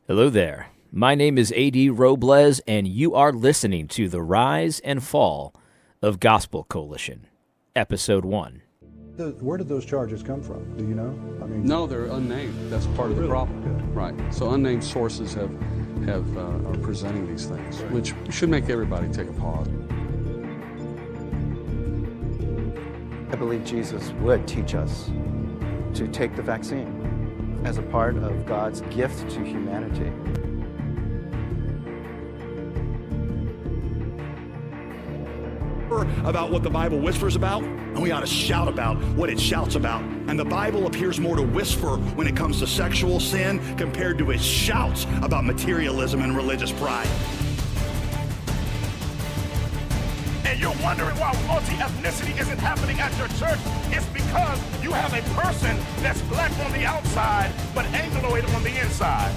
Hello there. My name is A.D. Robles, and you are listening to The Rise and Fall of Gospel Coalition, Episode 1. Where did those charges come from? Do you know? No, they're unnamed. That's part of the problem. Right. So unnamed sources are presenting these things, which should make everybody take a pause. I believe Jesus would teach us to take the vaccine as a part of God's gift to humanity. About what the Bible whispers about, and we ought to shout about what it shouts about. And the Bible appears more to whisper when it comes to sexual sin compared to its shouts about materialism and religious pride. And you're wondering why multi-ethnicity isn't happening at your church? It's because you have a person that's black on the outside, but Angloid on the inside.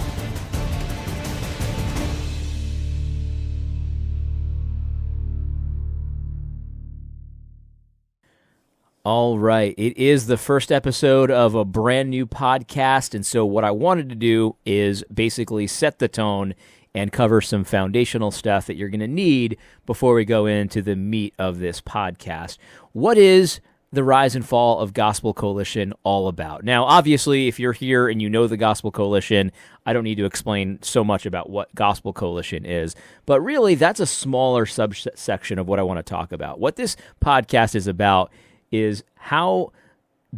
All right, it is the first episode of a brand new podcast, and so what I wanted to do is basically set the tone and cover some foundational stuff that you're going to need before we go into the meat of this podcast. What is the Rise and Fall of Gospel Coalition all about? Now, obviously, if you're here and you know the Gospel Coalition, I don't need to explain so much about what Gospel Coalition is, but really that's a smaller subsection of what I want to talk about. What this podcast is about is how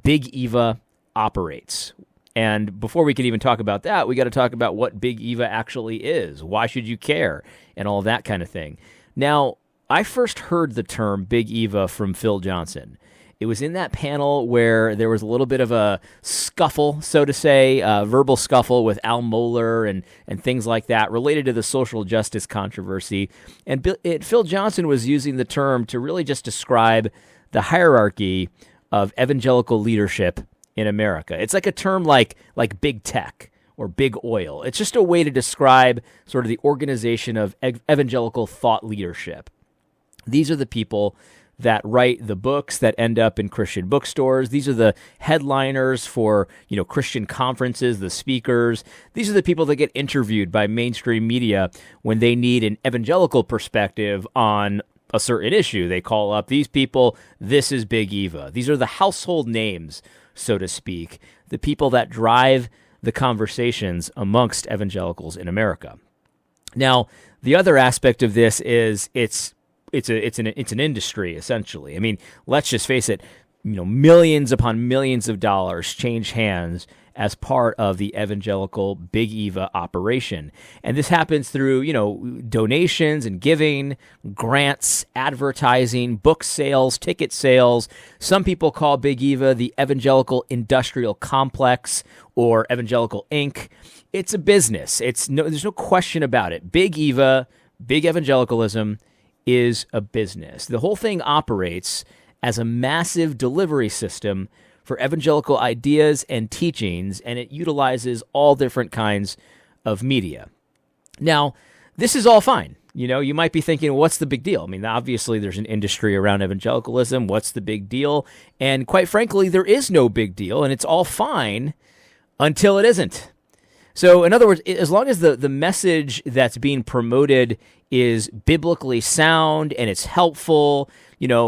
Big Eva operates. And before we can even talk about that, we got to talk about what Big Eva actually is. Why should you care? And all that kind of thing. Now, I first heard the term Big Eva from Phil Johnson. It was in that panel where there was a little bit of a scuffle, so to say, verbal scuffle with Al Mohler and things like that related to the social justice controversy. And Phil Johnson was using the term to really just describe the hierarchy of evangelical leadership in America. It's like a term like big tech or big oil. It's just a way to describe sort of the organization of evangelical thought leadership. These are the people that write the books that end up in Christian bookstores. These are the headliners for, Christian conferences, the speakers. These are the people that get interviewed by mainstream media when they need an evangelical perspective on a certain issue. They call up these people. This is Big Eva. These are the household names, so to speak, the people that drive the conversations amongst evangelicals in America. Now, the other aspect of this is it's an industry, essentially. I mean, let's just face it, millions upon millions of dollars change hands as part of the evangelical Big Eva operation. And this happens through, donations and giving, grants, advertising, book sales, ticket sales. Some people call Big Eva the Evangelical Industrial Complex or Evangelical Inc. It's a business. There's no question about it. Big Eva, big evangelicalism is a business. The whole thing operates as a massive delivery system for evangelical ideas and teachings, and it utilizes all different kinds of media. Now, this is all fine. You might be thinking, what's the big deal? I mean, obviously there's an industry around evangelicalism. What's the big deal? And quite frankly, there is no big deal, and it's all fine until it isn't. So in other words, as long as the message that's being promoted is biblically sound and it's helpful,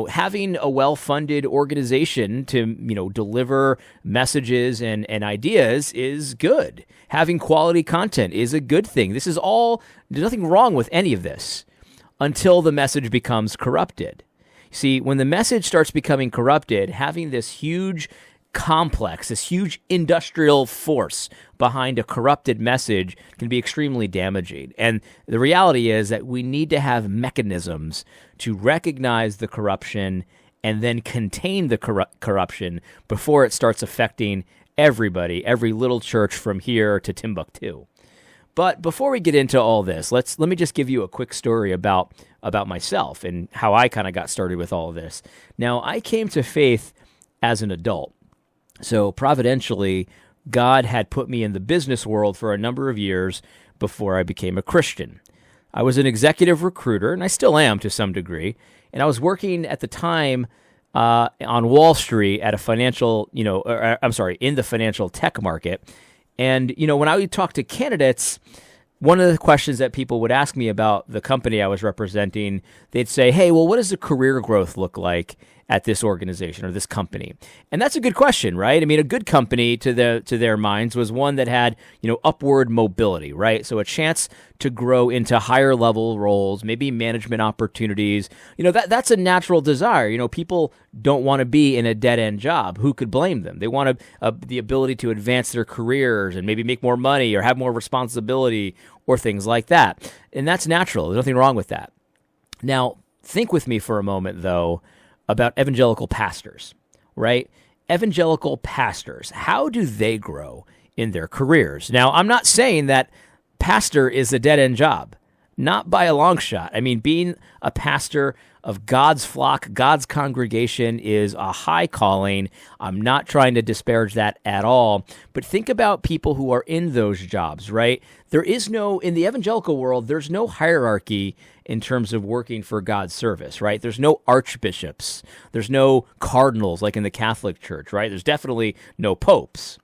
having a well-funded organization to, deliver messages and ideas is good. Having quality content is a good thing. There's nothing wrong with any of this until the message becomes corrupted. See, when the message starts becoming corrupted, having this huge complex, this huge industrial force behind a corrupted message can be extremely damaging. And the reality is that we need to have mechanisms to recognize the corruption and then contain the corruption before it starts affecting everybody, every little church from here to Timbuktu. But before we get into all this, let me just give you a quick story about myself and how I kind of got started with all of this. Now, I came to faith as an adult. So providentially, God had put me in the business world for a number of years before I became a Christian. I was an executive recruiter, and I still am to some degree, and I was working at the time on Wall Street at a financial, in the financial tech market. And, when I would talk to candidates, one of the questions that people would ask me about the company I was representing, they'd say, hey, well, what does the career growth look like at this organization or this company? And that's a good question, right? I mean, a good company to their minds was one that had, upward mobility, right? So a chance to grow into higher level roles, maybe management opportunities. That's a natural desire. People don't want to be in a dead-end job. Who could blame them? They want the ability to advance their careers and maybe make more money or have more responsibility or things like that. And that's natural. There's nothing wrong with that. Now, think with me for a moment, though, about evangelical pastors, right? Evangelical pastors, how do they grow in their careers? Now, I'm not saying that pastor is a dead-end job, not by a long shot. I mean, being a pastor of God's flock, God's congregation is a high calling. I'm not trying to disparage that at all, but think about people who are in those jobs, right? In the evangelical world, there's no hierarchy in terms of working for God's service, right? There's no archbishops. There's no cardinals like in the Catholic Church, right? There's definitely no popes.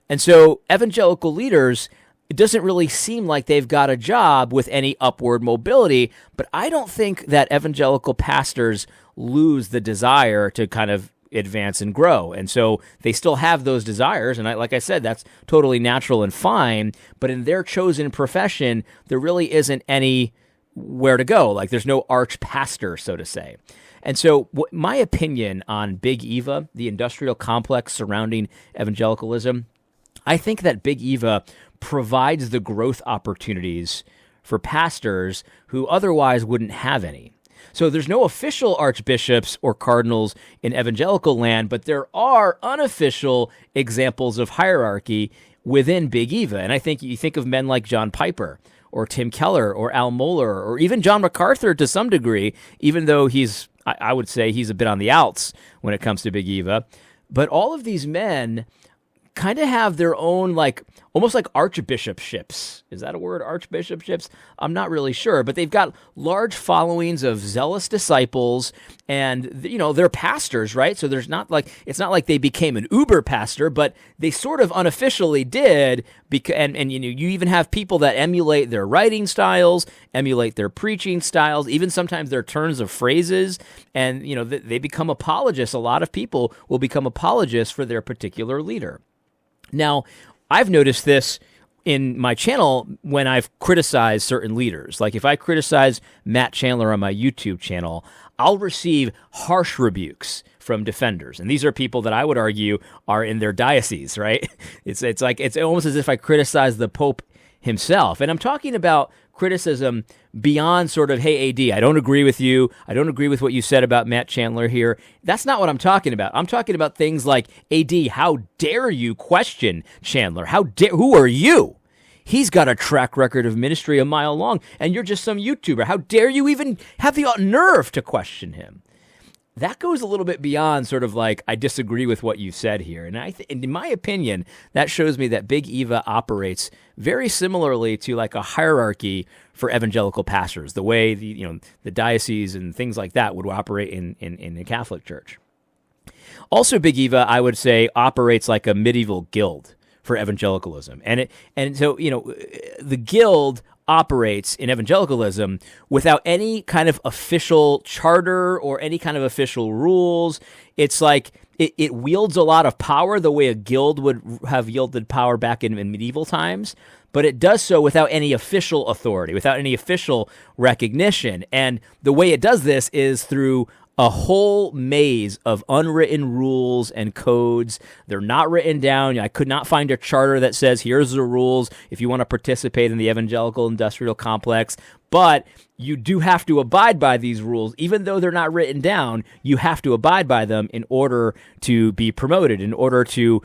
And so evangelical leaders, it doesn't really seem like they've got a job with any upward mobility, but I don't think that evangelical pastors lose the desire to kind of advance and grow. And so they still have those desires. And like I said, that's totally natural and fine. But in their chosen profession, there really isn't anywhere to go. Like there's no arch pastor, so to say. And so my opinion on Big Eva, the industrial complex surrounding evangelicalism, I think that Big Eva provides the growth opportunities for pastors who otherwise wouldn't have any. So there's no official archbishops or cardinals in evangelical land, but there are unofficial examples of hierarchy within Big Eva. And I think you think of men like John Piper or Tim Keller or Al Mohler or even John MacArthur to some degree, even though I would say he's a bit on the outs when it comes to Big Eva. But all of these men kind of have their own, almost like archbishopships. Is that a word, archbishopships? I'm not really sure, but they've got large followings of zealous disciples, and they're pastors, right? So it's not like they became an uber pastor, but they sort of unofficially did. And you even have people that emulate their writing styles, emulate their preaching styles, even sometimes their turns of phrases, and they become apologists. A lot of people will become apologists for their particular leader. Now, I've noticed this in my channel when I've criticized certain leaders. Like if I criticize Matt Chandler on my YouTube channel, I'll receive harsh rebukes from defenders. And these are people that I would argue are in their diocese, right? It's almost as if I criticize the Pope himself. And I'm talking about criticism beyond sort of, hey, AD, I don't agree with you. I don't agree with what you said about Matt Chandler here. That's not what I'm talking about. I'm talking about things like, AD, how dare you question Chandler? Who are you? He's got a track record of ministry a mile long, and you're just some YouTuber. How dare you even have the nerve to question him? That goes a little bit beyond sort of like, I disagree with what you said here. And in my opinion, that shows me that Big Eva operates very similarly to like a hierarchy for evangelical pastors, the way the diocese and things like that would operate in the Catholic Church. Also, Big Eva, I would say, operates like a medieval guild for evangelicalism. And so the guild operates in evangelicalism without any kind of official charter or any kind of official rules. It's like it wields a lot of power the way a guild would have wielded power back in medieval times, but it does so without any official authority, without any official recognition. And the way it does this is through a whole maze of unwritten rules and codes. They're not written down. I could not find a charter that says, here's the rules if you want to participate in the evangelical industrial complex. But you do have to abide by these rules. Even though they're not written down, you have to abide by them in order to be promoted, in order to,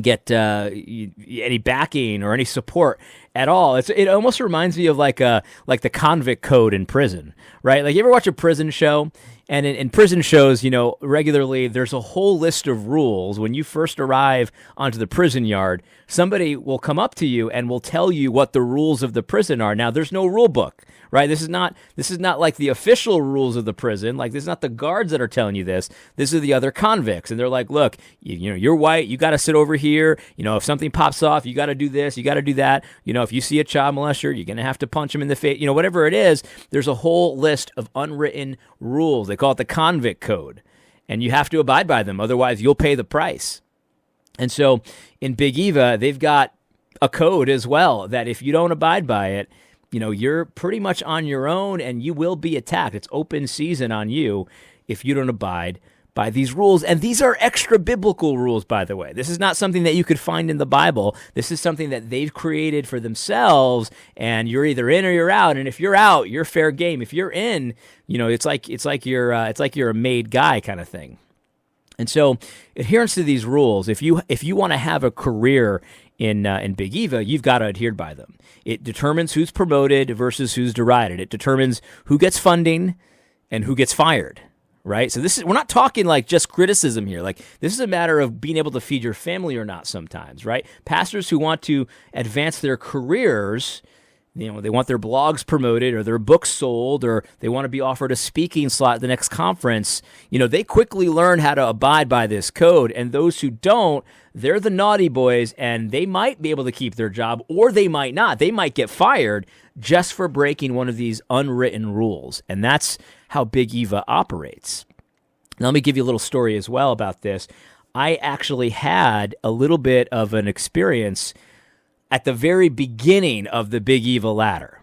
get any backing or any support at all. It almost reminds me of like the convict code in prison, right? Like you ever watch a prison show? And in prison shows, regularly there's a whole list of rules. When you first arrive onto the prison yard, somebody will come up to you and will tell you what the rules of the prison are. Now, there's no rule book, right? This is not like the official rules of the prison. Like, this is not the guards that are telling you this. This is the other convicts. And they're like, look, you're white. You got to sit over here. If something pops off, you got to do this. You got to do that. if you see a child molester, you're going to have to punch him in the face. Whatever it is, there's a whole list of unwritten rules. They call it the convict code, and you have to abide by them. Otherwise, you'll pay the price. And so in Big Eva, they've got a code as well that if you don't abide by it, you're pretty much on your own and you will be attacked. It's open season on you if you don't abide by these rules. And these are extra biblical rules, by the way. This is not something that you could find in the Bible. This is something that they've created for themselves, and you're either in or you're out. And if you're out, you're fair game. If you're in, it's like you're a made guy kind of thing. And so adherence to these rules, if you want to have a career in Big Eva, you've got to adhere by them. It determines who's promoted versus who's derided. It determines who gets funding and who gets fired. Right? So we're not talking like just criticism here. Like, this is a matter of being able to feed your family or not sometimes, right? Pastors who want to advance their careers, they want their blogs promoted or their books sold, or they want to be offered a speaking slot at the next conference. They quickly learn how to abide by this code. And those who don't, they're the naughty boys, and they might be able to keep their job, or they might not. They might get fired just for breaking one of these unwritten rules. And that's how Big Eva operates. Now, let me give you a little story as well about this. I actually had a little bit of an experience at the very beginning of the Big Eva ladder.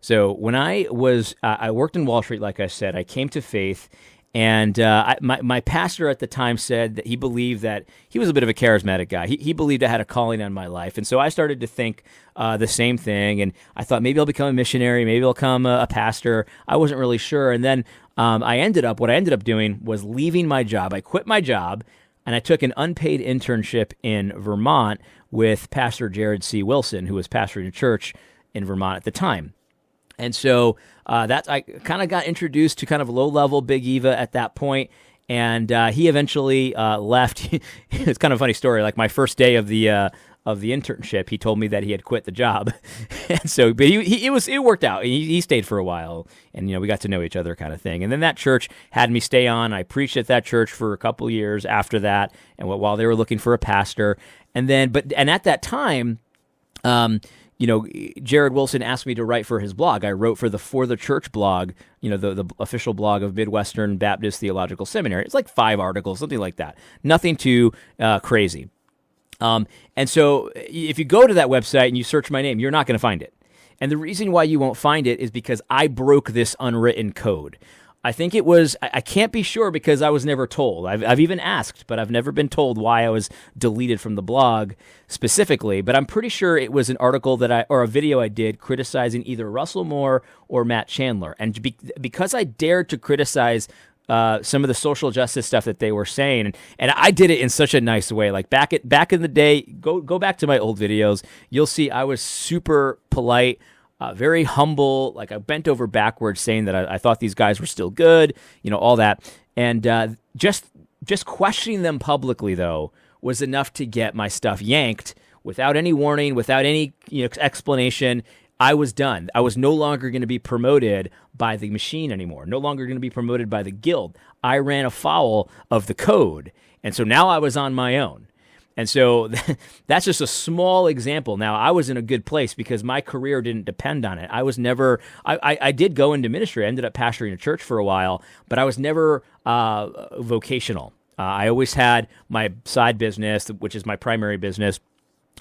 So when I worked in Wall Street, like I said, I came to faith, and my pastor at the time said that he believed that he was a bit of a charismatic guy. He believed I had a calling on my life. And so I started to think the same thing. And I thought maybe I'll become a missionary. Maybe I'll become a pastor. I wasn't really sure. And then what I ended up doing was leaving my job. I quit my job, and I took an unpaid internship in Vermont with Pastor Jared C. Wilson, who was pastoring a church in Vermont at the time. And so I kind of got introduced to kind of low-level Big Eva at that point, and he eventually left. It's kind of a funny story. Like, my first day of the internship, he told me that he had quit the job, and so but it worked out. He stayed for a while, and we got to know each other, kind of thing. And then that church had me stay on. I preached at that church for a couple years after that, and while they were looking for a pastor, and at that time, Jared Wilson asked me to write for his blog. I wrote for the Church blog, the official blog of Midwestern Baptist Theological Seminary. It's like 5 articles, something like that. Nothing too crazy. And so if you go to that website and you search my name, you're not going to find it. And the reason why you won't find it is because I broke this unwritten code. I think it was, I can't be sure because I was never told. I've even asked, but I've never been told why I was deleted from the blog specifically. But I'm pretty sure it was an article or a video I did criticizing either Russell Moore or Matt Chandler. And because I dared to criticize some of the social justice stuff that they were saying, and I did it in such a nice way. Like back in the day, go back to my old videos, you'll see I was super polite, very humble. Like, I bent over backwards saying that I thought these guys were still good, all that. And just questioning them publicly, though, was enough to get my stuff yanked without any warning, without any explanation. I was done. I was no longer going to be promoted by the machine anymore, no longer going to be promoted by the guild. I ran afoul of the code. And so now I was on my own. And so that's just a small example. Now, I was in a good place because my career didn't depend on it. I was never, I did go into ministry. I ended up pastoring a church for a while, but I was never vocational. I always had my side business, which is my primary business.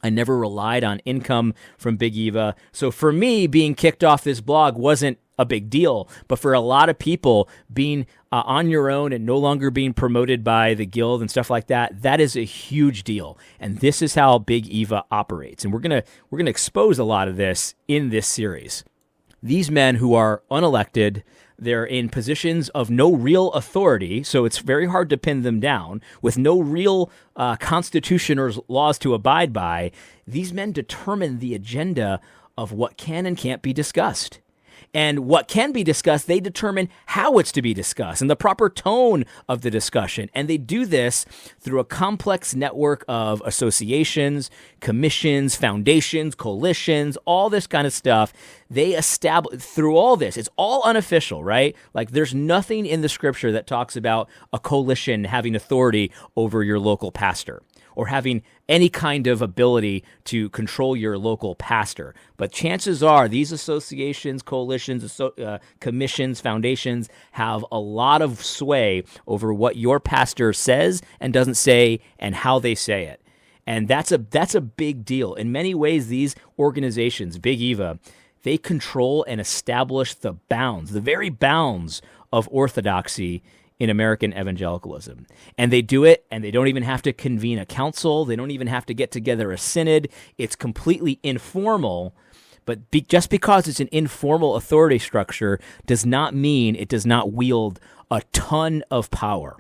I never relied on income from Big Eva. So for me, being kicked off this blog wasn't a big deal. But for a lot of people, being on your own and no longer being promoted by the guild and stuff like that, that is a huge deal. And this is how Big Eva operates. And we're gonna expose a lot of this in this series. These men who are unelected, they're in positions of no real authority, so it's very hard to pin them down, with no real constitution or laws to abide by. These men determine the agenda of what can and can't be discussed. And what can be discussed, they determine how it's to be discussed and the proper tone of the discussion. And they do this through a complex network of associations, commissions, foundations, coalitions, all this kind of stuff. They establish through all this. It's all unofficial, right? Like, there's nothing in the scripture that talks about a coalition having authority over your local pastor, or having any kind of ability to control your local pastor. But chances are these associations, coalitions, commissions, foundations have a lot of sway over what your pastor says and doesn't say and how they say it. And that's a big deal. In many ways, these organizations, Big Eva, they control and establish the bounds, the very bounds of orthodoxy in American evangelicalism. And they do it, and they don't even have to convene a council. They don't even have to get together a synod. It's completely informal, but just because it's an informal authority structure does not mean it does not wield a ton of power.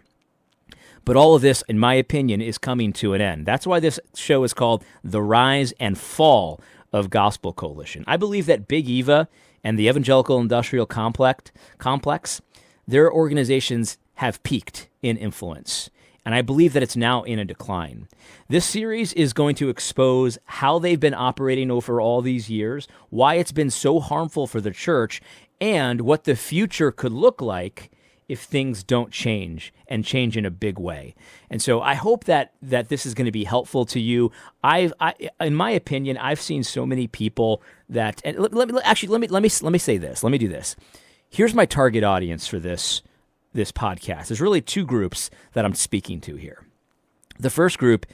But all of this, in my opinion, is coming to an end. That's why this show is called The Rise and Fall of Gospel Coalition. I believe that Big Eva and the Evangelical Industrial Complex, their organizations have peaked in influence, and I believe that it's now in a decline. This series is going to expose how they've been operating over all these years, why it's been so harmful for the church, and what the future could look like if things don't change and change in a big way. And so I hope that this is going to be helpful to you. In my opinion, I've seen so many people that, and let me say this. Let me do this. Here's my target audience for this podcast. There's really two groups that I'm speaking to here. The first group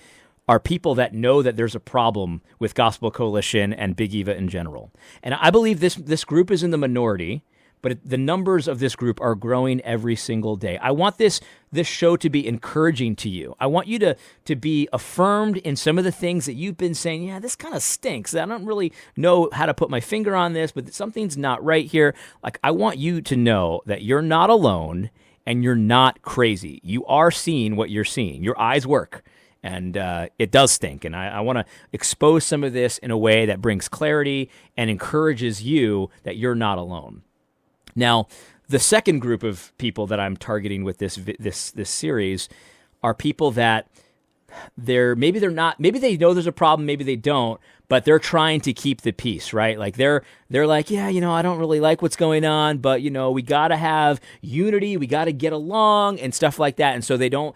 are people that know that there's a problem with Gospel Coalition and Big Eva in general. And I believe this group is in the minority, but the numbers of this group are growing every single day. I want this show to be encouraging to you. I want you to be affirmed in some of the things that you've been saying, yeah, this kind of stinks. I don't really know how to put my finger on this, but something's not right here. Like, I want you to know that you're not alone and you're not crazy. You are seeing what you're seeing. Your eyes work, and it does stink. And I want to expose some of this in a way that brings clarity and encourages you that you're not alone. Now, the second group of people that I'm targeting with this series are people that maybe they know there's a problem, maybe they don't, but they're trying to keep the peace, right? Like they're like, yeah, I don't really like what's going on, but we got to have unity, we got to get along and stuff like that. And so they don't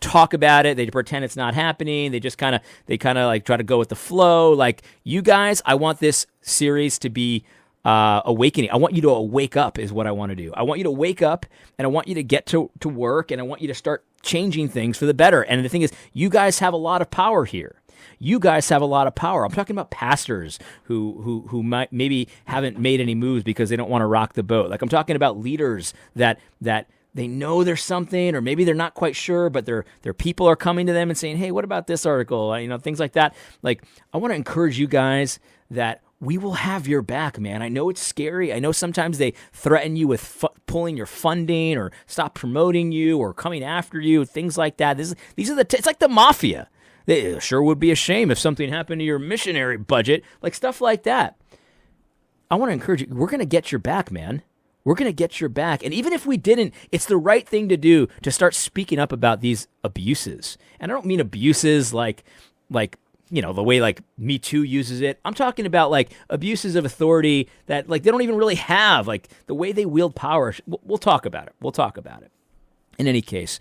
talk about it, they pretend it's not happening, they kind of like try to go with the flow. Like, you guys, I want this series to be awakening. I want you to wake up is what I want to do. I want you to wake up, and I want you to get to work, and I want you to start changing things for the better. And the thing is, you guys have a lot of power here. You guys have a lot of power. I'm talking about pastors who might maybe haven't made any moves because they don't want to rock the boat. Like, I'm talking about leaders that they know there's something, or maybe they're not quite sure, but their people are coming to them and saying, hey, what about this article? Things like that. Like, I want to encourage you guys that we will have your back, man. I know it's scary. I know sometimes they threaten you with pulling your funding or stop promoting you or coming after you, things like that. It's like the mafia. It sure would be a shame if something happened to your missionary budget, like stuff like that. I want to encourage you. We're going to get your back, man. We're going to get your back. And even if we didn't, it's the right thing to do to start speaking up about these abuses. And I don't mean abuses like the way like Me Too uses it. I'm talking about like abuses of authority that like they don't even really have, like the way they wield power. We'll talk about it. In any case,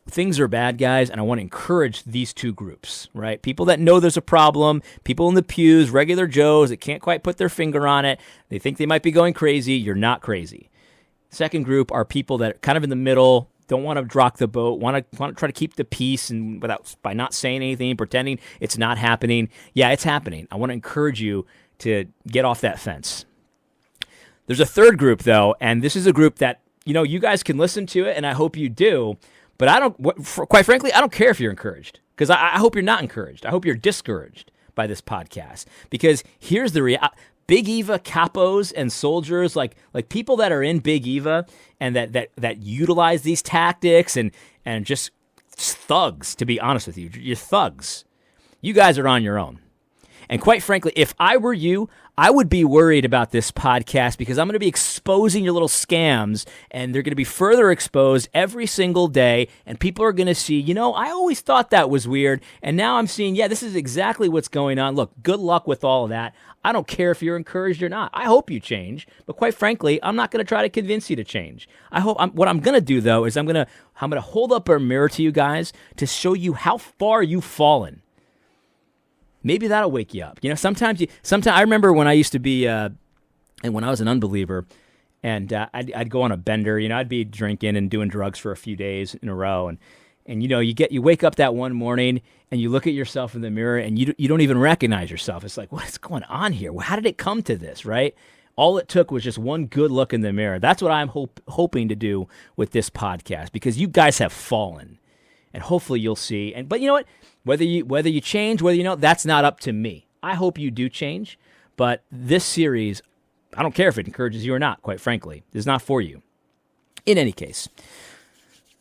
things are bad, guys, and I want to encourage these two groups, right? People that know there's a problem, people in the pews, regular Joes that can't quite put their finger on it. They think they might be going crazy. You're not crazy. Second group are people that are kind of in the middle, don't want to rock the boat, want to try to keep the peace and by not saying anything, pretending it's not happening. Yeah, it's happening. I want to encourage you to get off that fence. There's a third group, though, and this is a group that, you guys can listen to it, and I hope you do, but quite frankly, I don't care if you're encouraged, because I hope you're not encouraged. I hope you're discouraged by this podcast, because here's the reality. Big Eva capos and soldiers, like people that are in Big Eva and that utilize these tactics and just thugs, to be honest with you. You're thugs. You guys are on your own. And quite frankly, if I were you, I would be worried about this podcast because I'm going to be exposing your little scams, and they're going to be further exposed every single day, and people are going to see, I always thought that was weird, and now I'm seeing, this is exactly what's going on. Look, good luck with all of that. I don't care if you're encouraged or not. I hope you change, but quite frankly, I'm not going to try to convince you to change. What I'm going to do, though, is I'm going to hold up a mirror to you guys to show you how far you've fallen. Maybe that'll wake you up. Sometimes I remember when I used to be, and when I was an unbeliever, and I'd go on a bender. I'd be drinking and doing drugs for a few days in a row, and you wake up that one morning and you look at yourself in the mirror and you don't even recognize yourself. It's like, what's going on here? How did it come to this, right? All it took was just one good look in the mirror. That's what I'm hoping to do with this podcast, because you guys have fallen, and hopefully you'll see. But you know what? Whether you change, that's not up to me. I hope you do change, but this series, I don't care if it encourages you or not, quite frankly. It's not for you. In any case.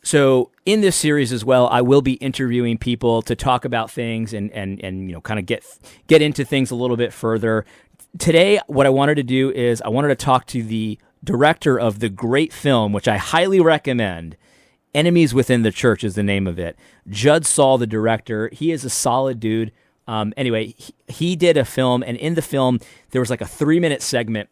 So in this series as well, I will be interviewing people to talk about things and kind of get into things a little bit further. Today, what I wanted to do is I wanted to talk to the director of the great film, which I highly recommend. Enemies Within the Church is the name of it. Judd Saul, the director, he is a solid dude. Anyway, he did a film, and in the film, there was like a 3-minute segment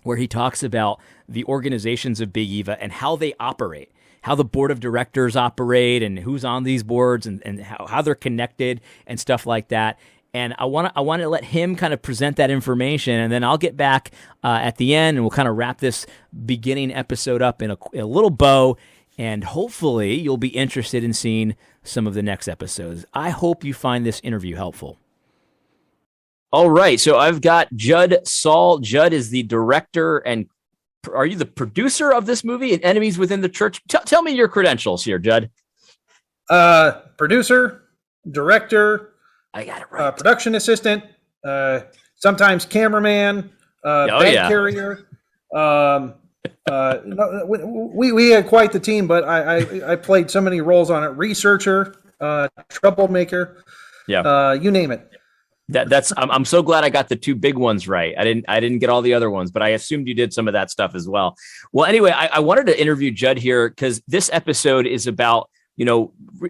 where he talks about the organizations of Big Eva and how they operate, how the board of directors operate and who's on these boards and how they're connected and stuff like that. And I want to let him kind of present that information, and then I'll get back at the end, and we'll kind of wrap this beginning episode up in a little bow. And hopefully you'll be interested in seeing some of the next episodes. I hope you find this interview helpful. All right, so I've got Judd Saul. Judd is the director, and are you the producer of this movie, Enemies Within the Church? Tell me your credentials here, Judd. Producer, director, I got it right. Production assistant, sometimes cameraman, bag carrier. We had quite the team, but I played so many roles on it. Researcher, troublemaker, you name it. I'm so glad I got the two big ones right. I didn't get all the other ones, but I assumed you did some of that stuff as well. Well, anyway, I wanted to interview Judd here because this episode is about,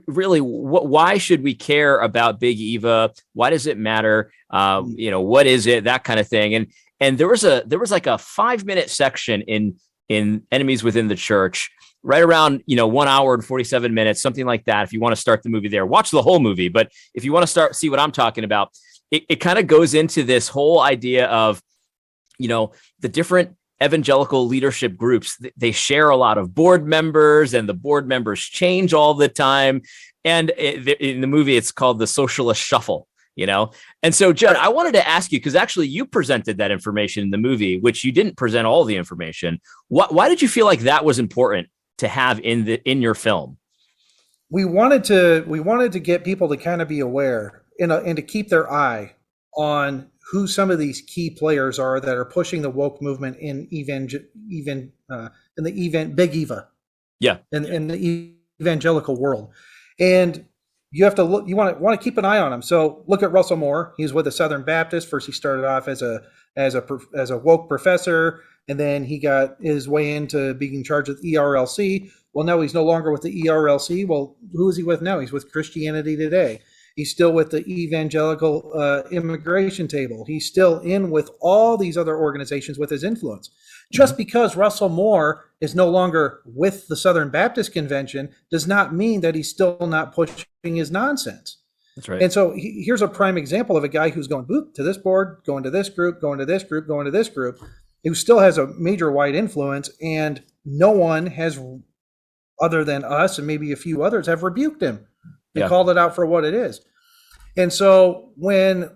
really why should we care about Big Eva? Why does it matter? What is it? That kind of thing. And there was like a 5-minute section in Enemies Within the Church, right around 1 hour and 47 minutes, something like that. If you want to start the movie there, watch the whole movie. But if you want to see what I'm talking about, it kind of goes into this whole idea of, the different evangelical leadership groups. They share a lot of board members, and the board members change all the time. And in the movie, it's called the Socialist Shuffle. And so, Judd, I wanted to ask you, because actually you presented that information in the movie, which you didn't present all the information. Why did you feel like that was important to have in your film? We wanted to get people to kind of be aware and to keep their eye on who some of these key players are that are pushing the woke movement in Big Eva, in the evangelical world, and you have to look. You want to keep an eye on him. So look at Russell Moore. He's with the Southern Baptist. First, he started off as a woke professor, and then he got his way into being in charge of the ERLC. Well, now he's no longer with the ERLC. Well, who is he with now? He's with Christianity Today. He's still with the Evangelical Immigration Table. He's still in with all these other organizations with his influence. Just because Russell Moore is no longer with the Southern Baptist Convention does not mean that he's still not pushing his nonsense. That's right. And so here's a prime example of a guy who's going to this board, going to this group, going to this group, going to this group, who still has a major wide influence, and no one has, other than us and maybe a few others, have rebuked him. They called it out for what it is. And so when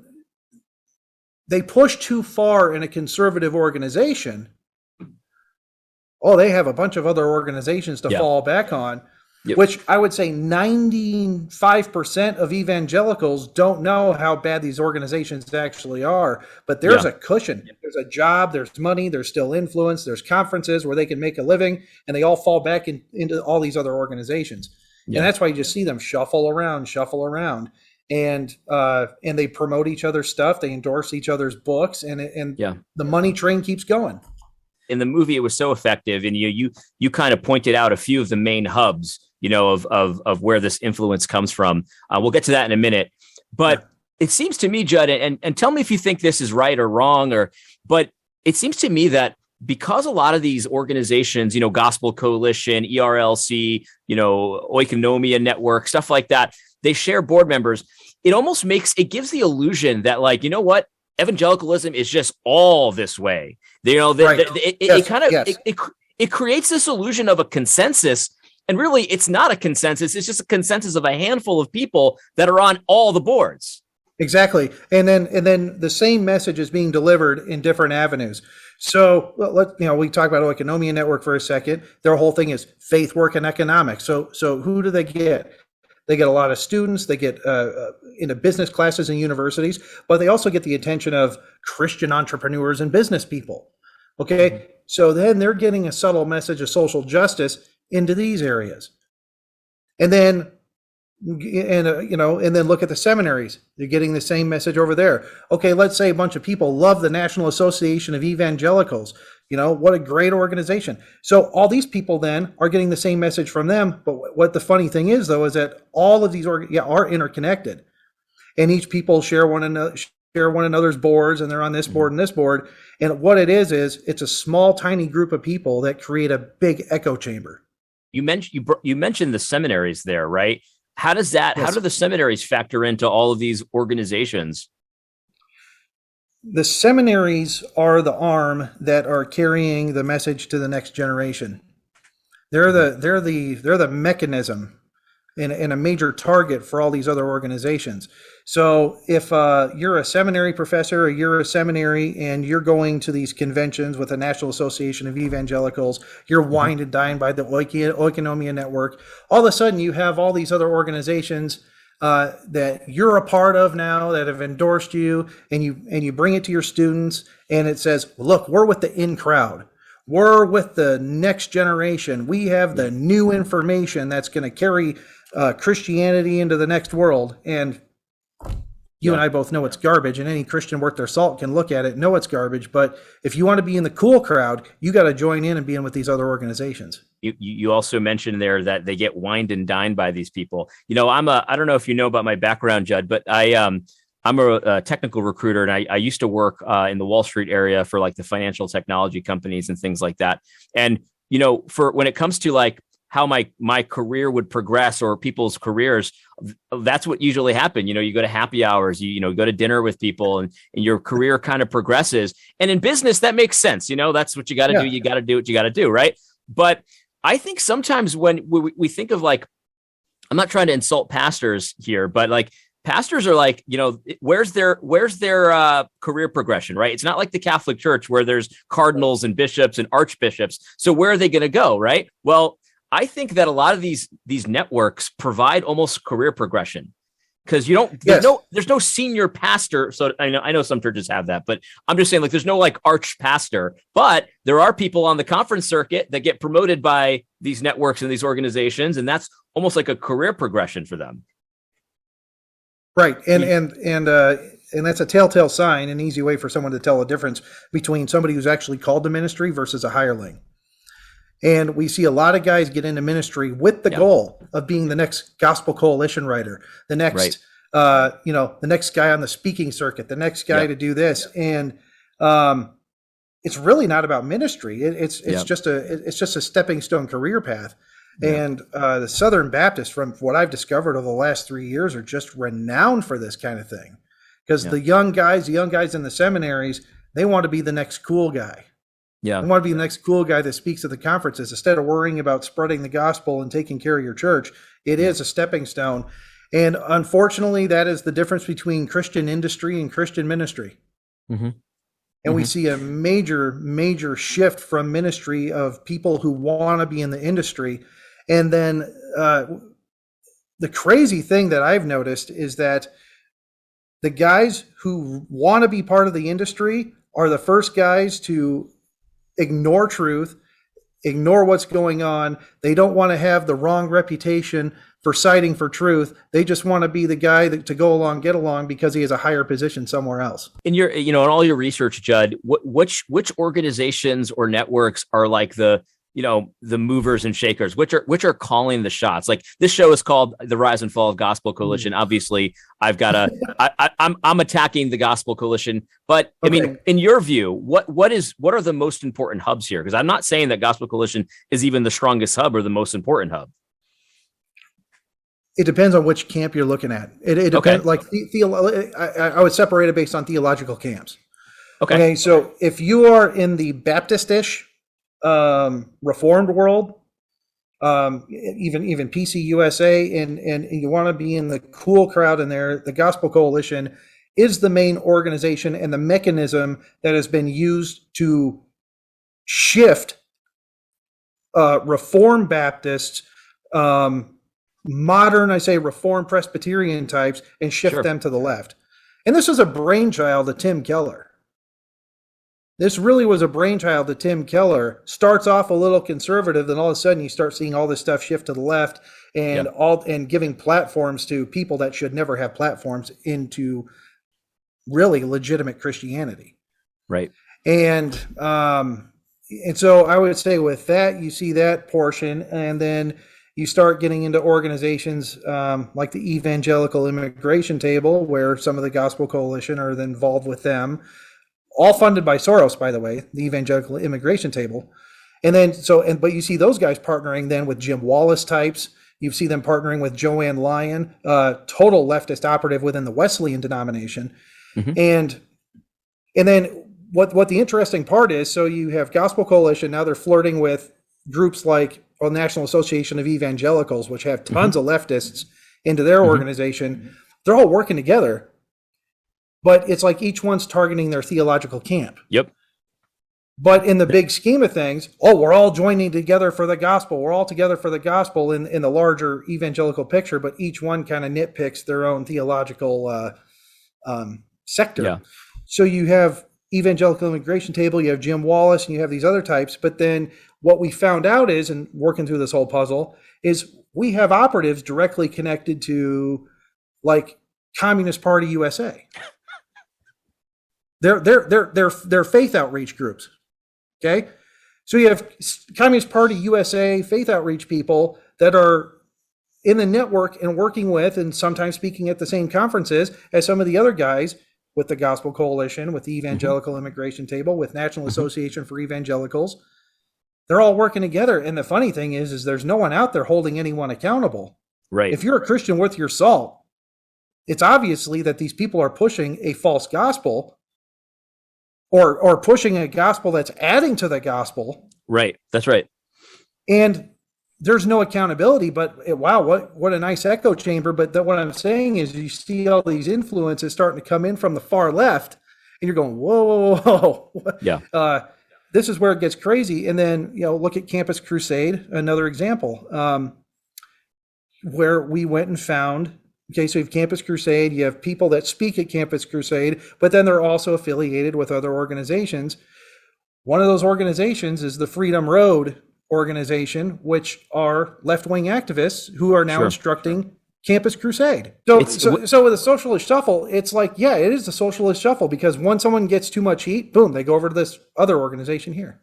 they push too far in a conservative organization, they have a bunch of other organizations to fall back on, which I would say 95% of evangelicals don't know how bad these organizations actually are. But there's a cushion. There's a job, there's money, there's still influence, there's conferences where they can make a living, and they all fall back into all these other organizations. And that's why you just see them shuffle around. and they promote each other's stuff. They endorse each other's books, and the money train keeps going. In the movie, it was so effective, and you kind of pointed out a few of the main hubs, of where this influence comes from. We'll get to that in a minute, but it seems to me, Judd, and tell me if you think this is right or wrong, but it seems to me that because a lot of these organizations, Gospel Coalition, ERLC, Oikonomia Network, stuff like that, they share board members. It gives the illusion that, like, you know what, evangelicalism is just all this way. It creates this illusion of a consensus, and really it's not a consensus. It's just a consensus of a handful of people that are on all the boards. Exactly. And then the same message is being delivered in different avenues. So we talk about Oikonomia Network for a second. Their whole thing is faith, work, and economics. So who do they get? They get a lot of students. They get into business classes and universities, but they also get the attention of Christian entrepreneurs and business people. Okay. Mm-hmm. So then they're getting a subtle message of social justice into these areas. And then look at the seminaries. They're getting the same message over there. Okay, let's say a bunch of people love the National Association of Evangelicals. What a great organization. So all these people then are getting the same message from them. But what the funny thing is, though, is that all of these are interconnected, and each people share one another's boards, and they're on this board and this board. And what it is it's a small, tiny group of people that create a big echo chamber. You mentioned the seminaries there, right? How does that? Yes. How do the seminaries factor into all of these organizations? The seminaries are the arm that are carrying the message to the next generation. They're the mechanism and a major target for all these other organizations. So if you're a seminary professor, or you're a seminary and you're going to these conventions with the National Association of Evangelicals, you're wined and dined by the Oikonomia Network, all of a sudden you have all these other organizations that you're a part of now that have endorsed you, and you bring it to your students, and it says, look, we're with the in crowd. We're with the next generation. We have the new information that's going to carry Christianity into the next world. And you and I both know it's garbage, and any Christian worth their salt can look at it and know it's garbage. But if you want to be in the cool crowd, you got to join in and be in with these other organizations. You also mentioned there that they get wined and dined by these people. I don't know if you know about my background, Judd, but I'm a technical recruiter, and I used to work in the Wall Street area for like the financial technology companies and things like that. And, for when it comes to like how my career would progress, or people's careers, that's what usually happen. You go to happy hours, you go to dinner with people, and your career kind of progresses. And in business, that makes sense. That's what you got to do. You got to do what you got to do. Right. But I think sometimes when we think of, like, I'm not trying to insult pastors here, but like pastors are like, where's their career progression, right? It's not like the Catholic Church where there's cardinals and bishops and archbishops. So where are they going to go, right? Well, I think that a lot of these networks provide almost career progression, because there's no senior pastor. So I know some churches have that, but I'm just saying, like, there's no like arch pastor, but there are people on the conference circuit that get promoted by these networks and these organizations, and that's almost like a career progression for them. Right. And that's a telltale sign, an easy way for someone to tell a difference between somebody who's actually called to ministry versus a hireling. And we see a lot of guys get into ministry with the goal of being the next Gospel Coalition writer, the next, the next guy on the speaking circuit, the next guy to do this. And it's really not about ministry. It's just a stepping stone career path. Yeah. And the Southern Baptists, from what I've discovered over the last 3 years, are just renowned for this kind of thing. Because the young guys in the seminaries, they want to be the next cool guy. Yeah. They want to be the next cool guy that speaks at the conferences. Instead of worrying about spreading the gospel and taking care of your church, it is a stepping stone. And unfortunately, that is the difference between Christian industry and Christian ministry. Mm-hmm. And we see a major, major shift from ministry of people who want to be in the industry. And then the crazy thing that I've noticed is that the guys who want to be part of the industry are the first guys to ignore truth, ignore what's going on. They don't want to have the wrong reputation for citing for truth. They just want to be the guy to go along, get along because he has a higher position somewhere else. In your, in all your research, Judd, which organizations or networks are like the movers and shakers, which are calling the shots? Like, this show is called The Rise and Fall of Gospel Coalition. Obviously, I'm attacking the Gospel Coalition, but okay. I mean, in your view, what are the most important hubs here? Because I'm not saying that Gospel Coalition is even the strongest hub or the most important hub. It depends on which camp you're looking at. It depends. Okay. Like I would separate it based on theological camps. Okay. So if you are in the Baptist-ish, Reformed world, even PCUSA, and you want to be in the cool crowd in there, the Gospel Coalition is the main organization and the mechanism that has been used to shift Reformed Baptists, modern, I say Reformed Presbyterian types, and shift them to the left. And this was a brainchild of Tim Keller. This really was a brainchild of Tim Keller. Starts off a little conservative, then all of a sudden you start seeing all this stuff shift to the left, and and giving platforms to people that should never have platforms into really legitimate Christianity. Right. And so I would say with that, you see that portion, and then you start getting into organizations like the Evangelical Immigration Table, where some of the Gospel Coalition are then involved with them. All funded by Soros, by the way, the Evangelical Immigration Table. And then, but you see those guys partnering then with Jim Wallace types. You see them partnering with Joanne Lyon, total leftist operative within the Wesleyan denomination. Mm-hmm. And then what the interesting part is, so you have Gospel Coalition, now they're flirting with groups like National Association of Evangelicals, which have tons of leftists into their organization. They're all working together. But it's like each one's targeting their theological camp. Yep. But in the big scheme of things, we're all joining together for the gospel. We're all together for the gospel in the larger evangelical picture, but each one kind of nitpicks their own theological sector. Yeah. So you have Evangelical Immigration Table, you have Jim Wallace, and you have these other types. But then what we found out is, and working through this whole puzzle, is we have operatives directly connected to, like, Communist Party USA. They're faith outreach groups. Okay. So you have Communist Party USA faith outreach people that are in the network and working with, and sometimes speaking at the same conferences as some of the other guys with the Gospel Coalition, with the Evangelical Immigration Table, with National Association for Evangelicals. They're all working together. And the funny thing is there's no one out there holding anyone accountable. Right. If you're a Christian worth your salt, it's obviously that these people are pushing a false gospel, or pushing a gospel that's adding to the gospel. Right. That's right. And there's no accountability, but wow, what a nice echo chamber. But what I'm saying is you see all these influences starting to come in from the far left, and you're going, whoa. Yeah. This is where it gets crazy. And then, look at Campus Crusade, another example, where we went and found, okay, so you have Campus Crusade, you have people that speak at Campus Crusade, but then they're also affiliated with other organizations. One of those organizations is the Freedom Road organization, which are left-wing activists who are now instructing Campus Crusade. So with a socialist shuffle, it's like, yeah, it is a socialist shuffle, because when someone gets too much heat, boom, they go over to this other organization here.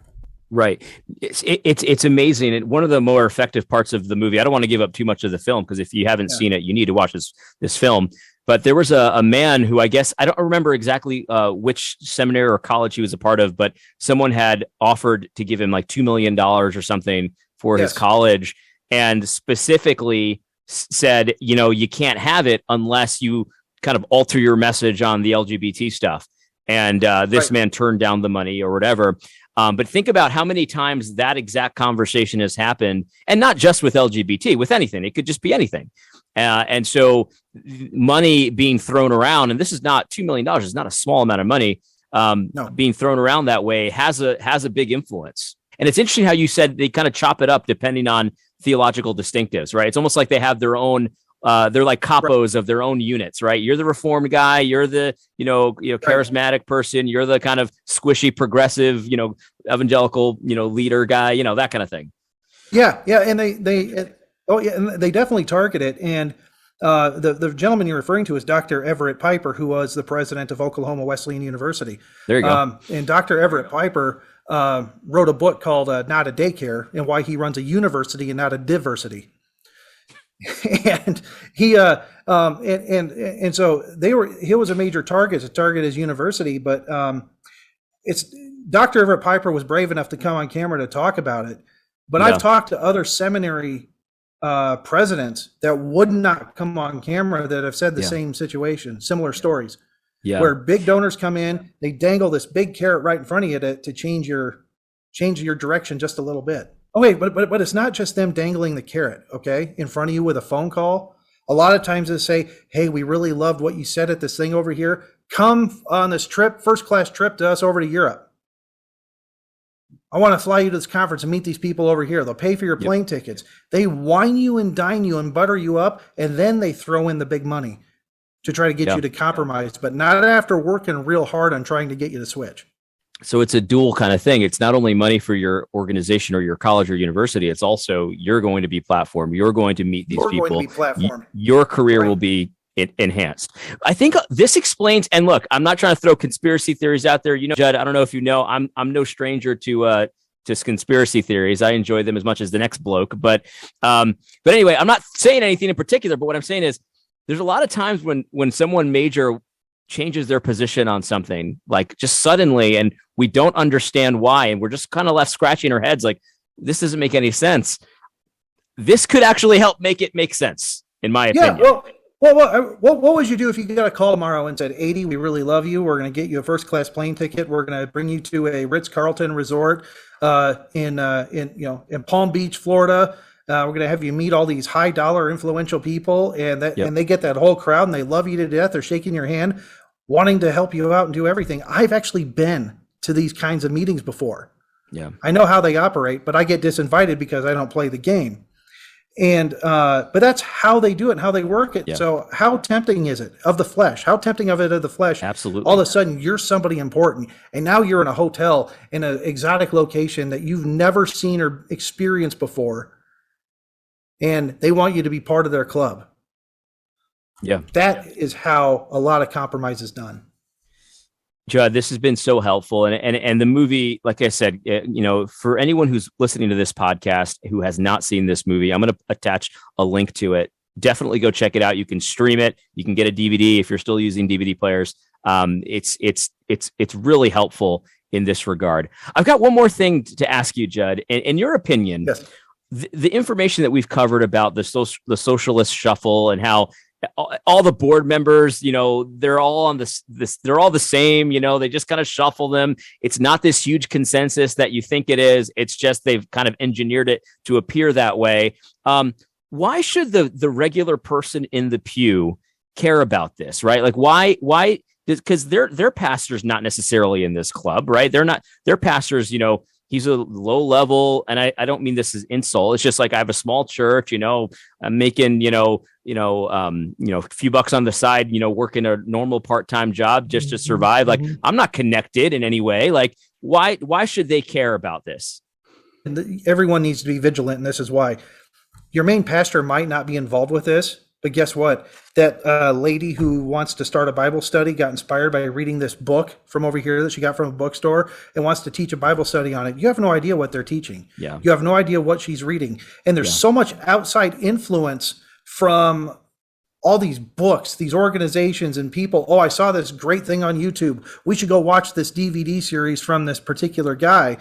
Right. It's amazing. And one of the more effective parts of the movie, I don't want to give up too much of the film, because if you haven't seen it, you need to watch this film. But there was a man who, I guess, I don't remember exactly which seminary or college he was a part of, but someone had offered to give him like $2 million or something for his college, and specifically said, you can't have it unless you kind of alter your message on the LGBT stuff. And this man turned down the money or whatever. But think about how many times that exact conversation has happened, and not just with LGBT, with anything. It could just be anything. And so money being thrown around, and this is not $2 million, it's not a small amount of money, being thrown around that way has a big influence. And it's interesting how you said they kind of chop it up depending on theological distinctives, right? It's almost like they have their own they're like capos of their own units, right? You're the reformed guy, you're the charismatic person, you're the kind of squishy progressive, evangelical, leader guy, that kind of thing. Yeah, and they definitely target it. And the gentleman you're referring to is Dr. Everett Piper, who was the president of Oklahoma Wesleyan University. There you go. And Dr. Everett Piper wrote a book called "Not a Daycare" and why he runs a university and not a diversity. And he and so he was a major target to target his university, but it's Dr. Everett Piper was brave enough to come on camera to talk about it. But I've talked to other seminary presidents that would not come on camera that have said the same situation, similar stories, where big donors come in, they dangle this big carrot right in front of you to change your direction just a little bit. Okay, but it's not just them dangling the carrot, okay, in front of you with a phone call. A lot of times they say, hey, we really loved what you said at this thing over here. Come on this trip, first-class trip to us over to Europe. I want to fly you to this conference and meet these people over here. They'll pay for your plane tickets. They wine you and dine you and butter you up, and then they throw in the big money to try to get you to compromise, but not after working real hard on trying to get you to switch. So it's a dual kind of thing. It's not only money for your organization or your college or university. It's also you're going to be platformed. You're going to meet these people. Your career will be enhanced. I think this explains. And look, I'm not trying to throw conspiracy theories out there. Judd, I don't know if you know, I'm no stranger to conspiracy theories. I enjoy them as much as the next bloke. But anyway, I'm not saying anything in particular. But what I'm saying is, there's a lot of times when someone major changes their position on something, like just suddenly, and we don't understand why, and we're just kind of left scratching our heads like, this doesn't make any sense. This could actually help make it make sense, in my opinion. What would you do if you got a call tomorrow and said, 80, we really love you. We're going to get you a first-class plane ticket. We're going to bring you to a Ritz-Carlton resort in Palm Beach, Florida. We're going to have you meet all these high-dollar influential people, and they get that whole crowd, and they love you to death. They're shaking your hand, wanting to help you out and do everything. I've actually been to these kinds of meetings before. Yeah, I know how they operate, but I get disinvited because I don't play the game. And but that's how they do it and how they work it. Yeah. So how tempting is it of the flesh? How tempting of the flesh? Absolutely. All of a sudden you're somebody important, and now you're in a hotel in an exotic location that you've never seen or experienced before, and they want you to be part of their club. Yeah, that is how a lot of compromise is done. Judd, this has been so helpful. And the movie, like I said, for anyone who's listening to this podcast who has not seen this movie, I'm going to attach a link to it. Definitely go check it out. You can stream it. You can get a DVD if you're still using DVD players. It's really helpful in this regard. I've got one more thing to ask you, Judd. In your opinion, yes, the information that we've covered about the socialist shuffle and how all the board members, they're all on this, they're all the same, they just kind of shuffle them. It's not this huge consensus that you think it is. It's just, they've kind of engineered it to appear that way. Why should the regular person in the pew care about this, right? Like why, because their pastor's not necessarily in this club, right? They're not, their pastor's, he's a low level, and I don't mean this as insult. It's just like I have a small church, I'm making, a few bucks on the side, working a normal part-time job just to survive. Like I'm not connected in any way. Like why should they care about this? Everyone needs to be vigilant, and this is why. Your main pastor might not be involved with this, but guess what? That lady who wants to start a Bible study got inspired by reading this book from over here that she got from a bookstore and wants to teach a Bible study on it. You have no idea what they're teaching. Yeah. You have no idea what she's reading. And there's so much outside influence from all these books, these organizations and people. Oh, I saw this great thing on YouTube. We should go watch this DVD series from this particular guy.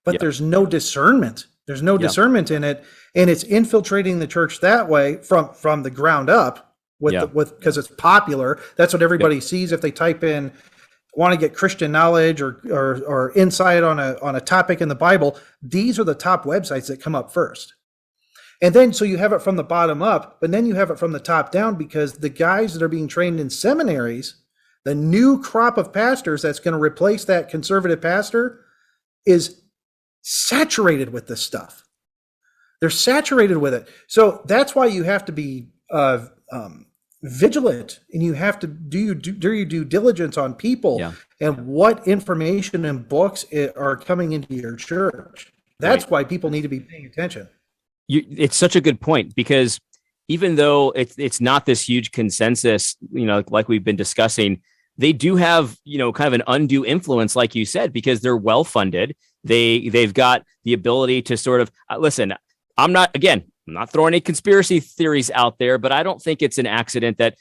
But there's no discernment. There's no discernment in it. And it's infiltrating the church that way from the ground up with because it's popular. That's what everybody sees if they type in, want to get Christian knowledge or insight on a topic in the Bible. These are the top websites that come up first. And then, so you have it from the bottom up, but then you have it from the top down, because the guys that are being trained in seminaries, the new crop of pastors that's going to replace that conservative pastor, is saturated with this stuff. They're saturated with it. So that's why you have to be vigilant, and you have to do your due diligence on people and what information and books are coming into your church. That's why people need to be paying attention. It's such a good point, because even though it's not this huge consensus, like we've been discussing, they do have, kind of an undue influence, like you said, because they're well funded. They've got the ability to sort of listen. I'm not throwing any conspiracy theories out there, but I don't think it's an accident that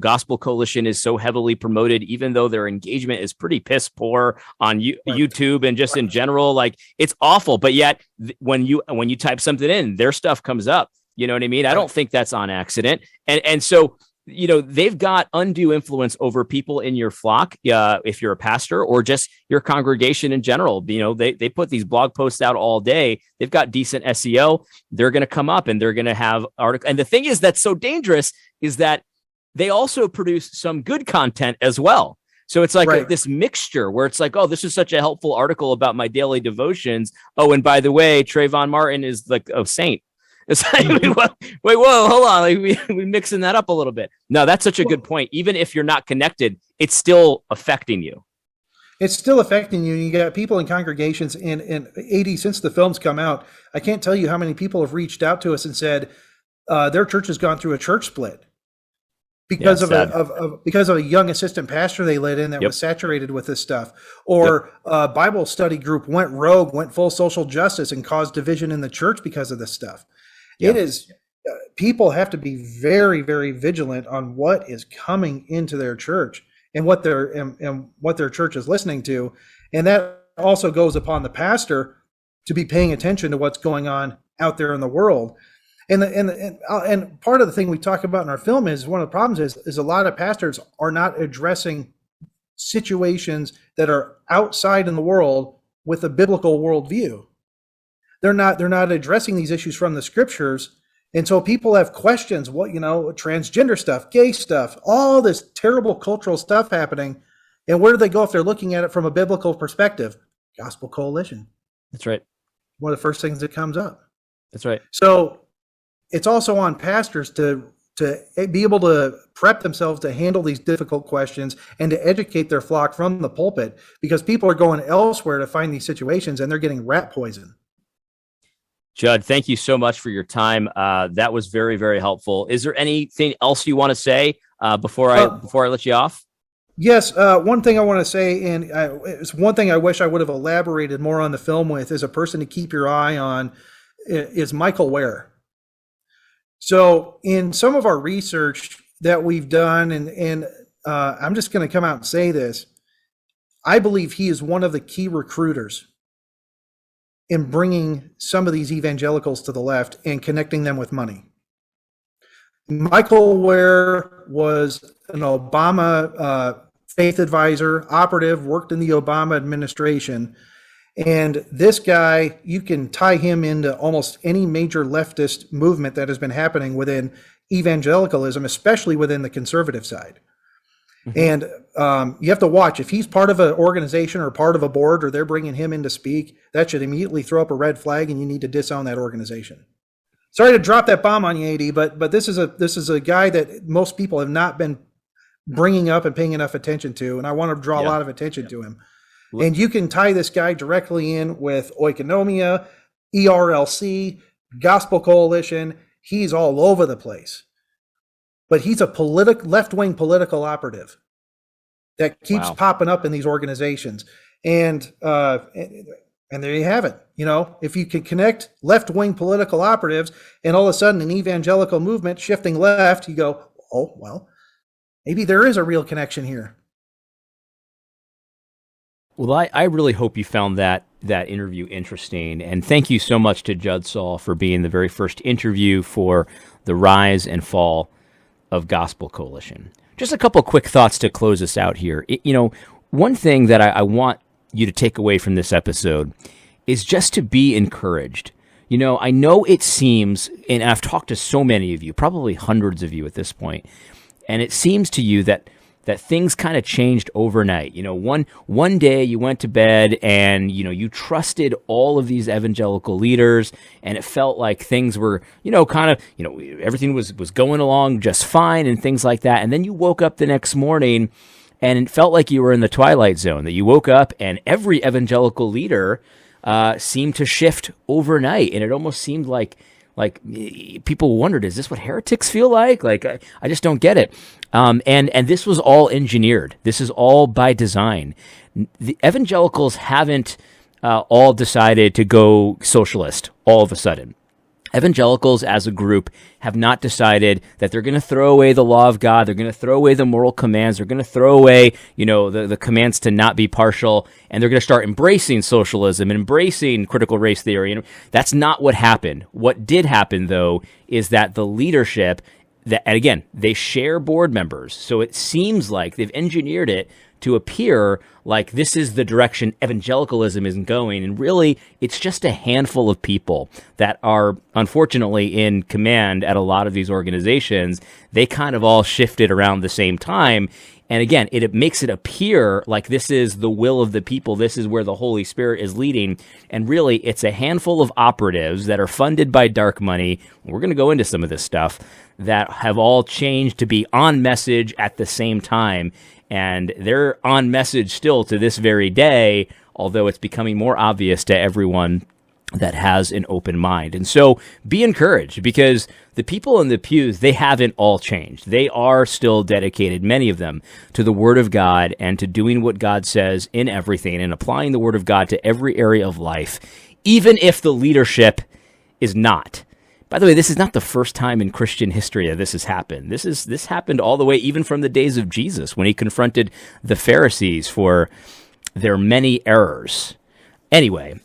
Gospel Coalition is so heavily promoted, even though their engagement is pretty piss poor on YouTube and just in general. Like, it's awful. But yet when you type something in, their stuff comes up. You know what I mean? I don't think that's on accident. And so, they've got undue influence over people in your flock. If you're a pastor or just your congregation in general, they put these blog posts out all day. They've got decent SEO. They're going to come up and they're going to have articles. And the thing is that's so dangerous is that they also produce some good content as well. So it's like this mixture where it's like, oh, this is such a helpful article about my daily devotions. Oh, and by the way, Trayvon Martin is like a saint. It's like, wait, whoa, hold on. Like, we mixing that up a little bit. No, that's such a good point. Even if you're not connected, it's still affecting you. It's still affecting you. You got people in congregations in 80 since the film's come out. I can't tell you how many people have reached out to us and said their church has gone through a church split because because of a young assistant pastor they let in that was saturated with this stuff, or a Bible study group went rogue, went full social justice, and caused division in the church because of this stuff. It is, people have to be very, very vigilant on what is coming into their church and what their church is listening to. And that also goes upon the pastor to be paying attention to what's going on out there in the world. And part of the thing we talk about in our film is one of the problems is a lot of pastors are not addressing situations that are outside in the world with a biblical worldview. They're not addressing these issues from the scriptures. And so people have questions, transgender stuff, gay stuff, all this terrible cultural stuff happening. And where do they go if they're looking at it from a biblical perspective? Gospel Coalition. That's right. One of the first things that comes up. That's right. So it's also on pastors to be able to prep themselves to handle these difficult questions and to educate their flock from the pulpit, because people are going elsewhere to find these situations and they're getting rat poison. Judd, thank you so much for your time. That was very, very helpful. Is there anything else you want to say before I let you off? Yes. One thing I want to say, and it's one thing I wish I would have elaborated more on the film with, is a person to keep your eye on is Michael Ware. So in some of our research that we've done, and I'm just going to come out and say this, I believe he is one of the key recruiters in bringing some of these evangelicals to the left and connecting them with money. Michael Ware was an Obama faith advisor, operative, worked in the Obama administration. And this guy, you can tie him into almost any major leftist movement that has been happening within evangelicalism, especially within the conservative side. And you have to watch. If he's part of an organization or part of a board, or they're bringing him in to speak, that should immediately throw up a red flag, and you need to disown that organization. Sorry to drop that bomb on you, AD, but this is a guy that most people have not been bringing up and paying enough attention to, and I want to draw a lot of attention to him. And you can tie this guy directly in with Oikonomia, ERLC, Gospel Coalition. He's all over the place. But he's a left-wing political operative that keeps popping up in these organizations. And there you have it. If you can connect left-wing political operatives and all of a sudden an evangelical movement shifting left, you go, oh, well, maybe there is a real connection here. Well, I really hope you found that interview interesting. And thank you so much to Judd Saul for being the very first interview for the Rise and Fall of Gospel Coalition. Just a couple quick thoughts to close us out here. One thing that I want you to take away from this episode is just to be encouraged. I know it seems, and I've talked to so many of you, probably hundreds of you at this point, and it seems to you that that things kind of changed overnight. One day you went to bed and, you trusted all of these evangelical leaders, and it felt like things were, everything was going along just fine and things like that. And then you woke up the next morning and it felt like you were in the twilight zone, that you woke up and every evangelical leader seemed to shift overnight. And it almost seemed like people wondered, is this what heretics feel like? I just don't get it. And this was all engineered. This is all by design. The evangelicals haven't all decided to go socialist all of a sudden. Evangelicals as a group have not decided that they're going to throw away the law of God. They're going to throw away the moral commands. They're going to throw away, the commands to not be partial, and they're going to start embracing socialism and embracing critical race theory. That's not what happened. What did happen, though, is that the leadership, and again, they share board members, so it seems like they've engineered it to appear like this is the direction evangelicalism isn't going. And really, it's just a handful of people that are, unfortunately, in command at a lot of these organizations. They kind of all shifted around the same time. And again, it makes it appear like this is the will of the people. This is where the Holy Spirit is leading. And really, it's a handful of operatives that are funded by dark money. We're going to go into some of this stuff that have all changed to be on message at the same time. And they're on message still to this very day, although it's becoming more obvious to everyone that has an open mind. And so be encouraged, because the people in the pews, they haven't all changed. They are still dedicated, many of them, to the Word of God and to doing what God says in everything and applying the Word of God to every area of life, even if the leadership is not. By the way, this is not the first time in Christian history that this has happened. This happened all the way even from the days of Jesus, when he confronted the Pharisees for their many errors. Anyway,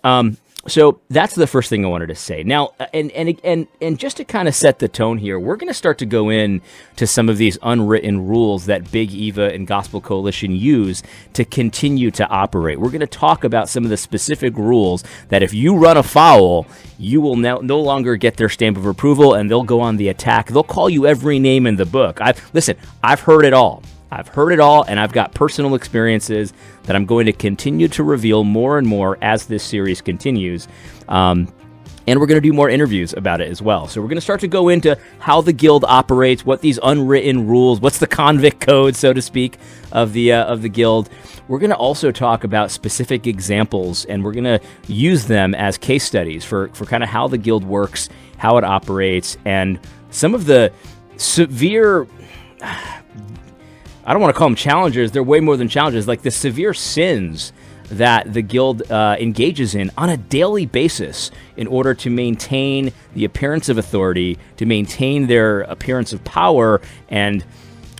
so that's the first thing I wanted to say. Now, and just to kind of set the tone here, we're going to start to go in to some of these unwritten rules that Big Eva and Gospel Coalition use to continue to operate. We're going to talk about some of the specific rules that if you run afoul, you will no longer get their stamp of approval, and they'll go on the attack. They'll call you every name in the book. I've heard it all. And I've got personal experiences that I'm going to continue to reveal more and more as this series continues. And we're going to do more interviews about it as well. So we're going to start to go into how the guild operates, what these unwritten rules, what's the convict code, so to speak, of the guild. We're going to also talk about specific examples, and we're going to use them as case studies for kind of how the guild works, how it operates, and some of the severe... I don't want to call them challenges. They're way more than challenges. Like the severe sins that the guild engages in on a daily basis in order to maintain the appearance of authority, to maintain their appearance of power, and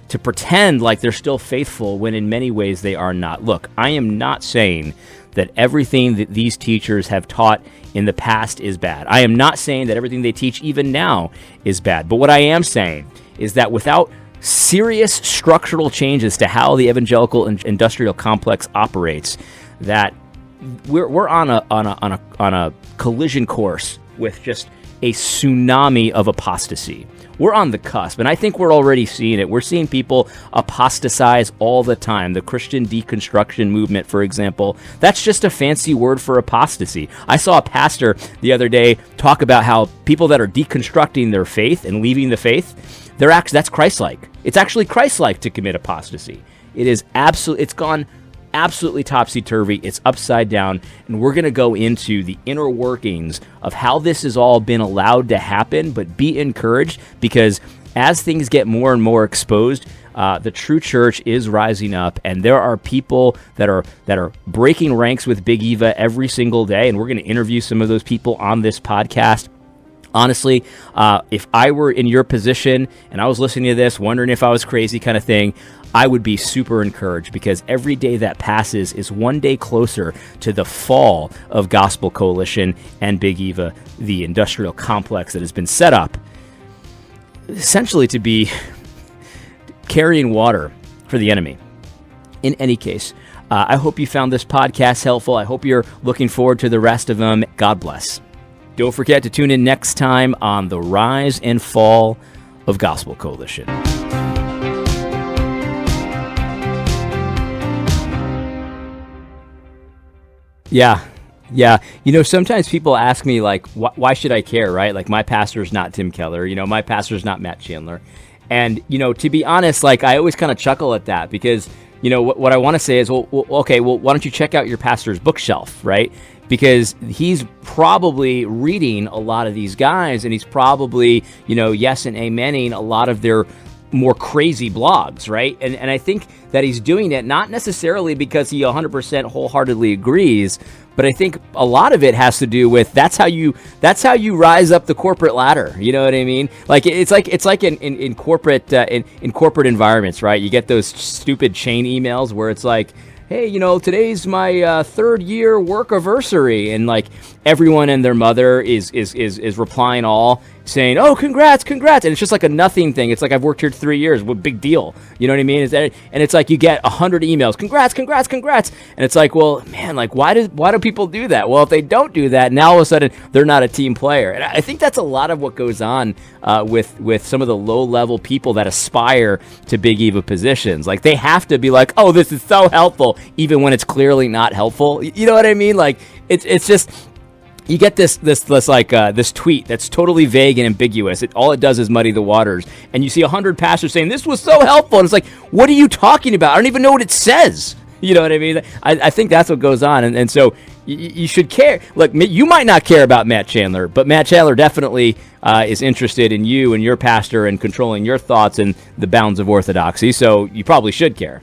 to pretend like they're still faithful when in many ways they are not. Look, I am not saying that everything that these teachers have taught in the past is bad. I am not saying that everything they teach even now is bad. But what I am saying is that without serious structural changes to how the evangelical industrial complex operates, that we're on a collision course with just a tsunami of apostasy. We're on the cusp, and I think we're already seeing it. We're seeing people apostatize all the time. The Christian deconstruction movement, for example, that's just a fancy word for apostasy. I saw a pastor the other day talk about how people that are deconstructing their faith and leaving the faith, that's Christ-like. It's actually Christ-like to commit apostasy. It's gone absolutely topsy-turvy. It's upside down, and we're going to go into the inner workings of how this has all been allowed to happen. But be encouraged, because as things get more and more exposed, the true church is rising up, and there are people that are breaking ranks with Big Eva every single day, and we're going to interview some of those people on this podcast. Honestly, if I were in your position and I was listening to this, wondering if I was crazy kind of thing, I would be super encouraged, because every day that passes is one day closer to the fall of Gospel Coalition and Big Eva, the industrial complex that has been set up essentially to be carrying water for the enemy. In any case, I hope you found this podcast helpful. I hope you're looking forward to the rest of them. God bless. Don't forget to tune in next time on the rise and fall of Gospel Coalition. Yeah. Yeah. Sometimes people ask me, like, why should I care, right? Like, my pastor's not Tim Keller. My pastor's not Matt Chandler. And, to be honest, like, I always kind of chuckle at that because, what I want to say is, well, okay, well, why don't you check out your pastor's bookshelf, right? Because he's probably reading a lot of these guys, and he's probably, yes and amening a lot of their more crazy blogs, right? And I think that he's doing it not necessarily because he 100% wholeheartedly agrees, but I think a lot of it has to do with that's how you rise up the corporate ladder. You know what I mean? Like it's like in corporate in corporate environments, right? You get those stupid chain emails where it's like, hey, today's my third year work anniversary, and like everyone and their mother is replying all saying, oh, congrats, and it's just like a nothing thing. It's like, I've worked here 3 years, what big deal? You know what I mean? And it's like you get 100 emails, congrats, and it's like, well, man, like why do people do that? Well, if they don't do that, now all of a sudden they're not a team player. And I think that's a lot of what goes on with some of the low level people that aspire to big Eva positions. Like they have to be like, oh, this is so helpful, even when it's clearly not helpful. You know what I mean? Like it's just. You get this tweet that's totally vague and ambiguous. All it does is muddy the waters. And you see 100 pastors saying, this was so helpful. And it's like, what are you talking about? I don't even know what it says. You know what I mean? I think that's what goes on. And so you should care. Look, you might not care about Matt Chandler, but Matt Chandler definitely is interested in you and your pastor and controlling your thoughts and the bounds of orthodoxy. So you probably should care.